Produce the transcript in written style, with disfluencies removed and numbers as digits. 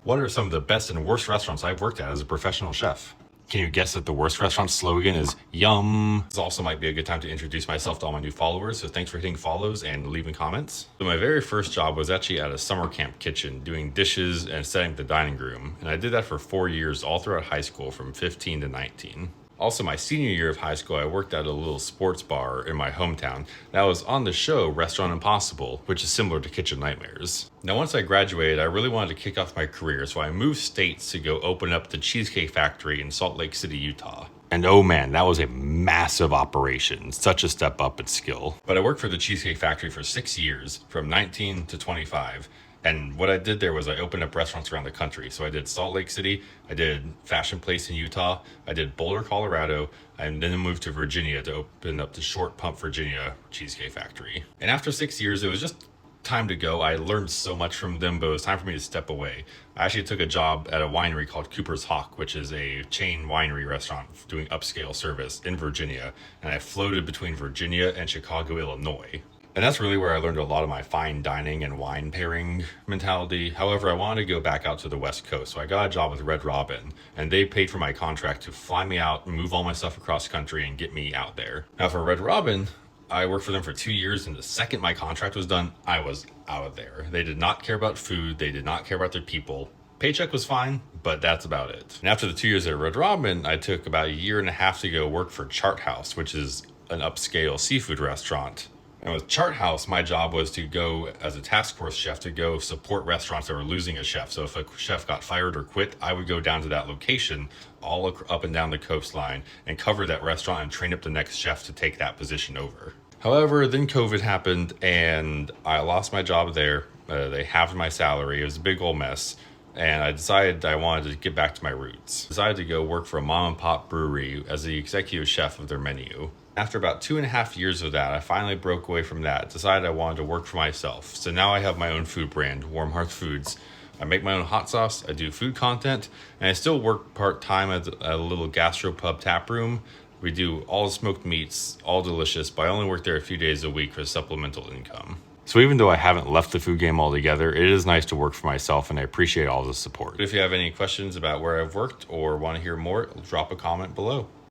What are some of the best and worst restaurants I've worked at as a professional chef? Can you guess that the worst restaurant slogan is yum? This also might be a good time to introduce myself to all my new followers, so thanks for hitting follows and leaving comments. So my very first job was actually at a summer camp kitchen, doing dishes and setting the dining room, and I did that for 4 years all throughout high school from 15 to 19. Also, my senior year of high school, I worked at a little sports bar in my hometown that was on the show Restaurant Impossible, which is similar to Kitchen Nightmares. Now, once I graduated, I really wanted to kick off my career, so I moved states to go open up the Cheesecake Factory in Salt Lake City, Utah. And oh man, that was a massive operation, such a step up in skill. But I worked for the Cheesecake Factory for 6 years, from 19 to 25. And what I did there was I opened up restaurants around the country. So I did Salt Lake City, I did Fashion Place in Utah, I did Boulder, Colorado, and then I moved to Virginia to open up the Short Pump, Virginia Cheesecake Factory. And after 6 years, it was just time to go. I learned so much from them, but it was time for me to step away. I actually took a job at a winery called Cooper's Hawk, which is a chain winery restaurant doing upscale service in Virginia. And I floated between Virginia and Chicago, Illinois. And that's really where I learned a lot of my fine dining and wine pairing mentality. However, I wanted to go back out to the West Coast, so I got a job with Red Robin, and they paid for my contract to fly me out, move all my stuff across country, and get me out there. Now, for Red Robin, I worked for them for 2 years, and the second my contract was done, I was out of there. They did not care about food. They did not care about their people. Paycheck was fine, but that's about it. And after the 2 years at Red Robin, I took about a year and a half to go work for Chart House, which is an upscale seafood restaurant. And with Chart House, my job was to go as a task force chef to go support restaurants that were losing a chef. So if a chef got fired or quit, I would go down to that location all up and down the coastline and cover that restaurant and train up the next chef to take that position over. However, then COVID happened and I lost my job there. They halved my salary. It was a big old mess. And I decided I wanted to get back to my roots. Decided to go work for a mom and pop brewery as the executive chef of their menu. After about 2.5 years of that, I finally broke away from that, decided I wanted to work for myself. So now I have my own food brand, Warm Hearth Foods. I make my own hot sauce, I do food content, and I still work part-time at a little gastropub tap room. We do all the smoked meats, all delicious, but I only work there a few days a week for supplemental income. So even though I haven't left the food game altogether, it is nice to work for myself, and I appreciate all the support. If you have any questions about where I've worked or want to hear more, drop a comment below.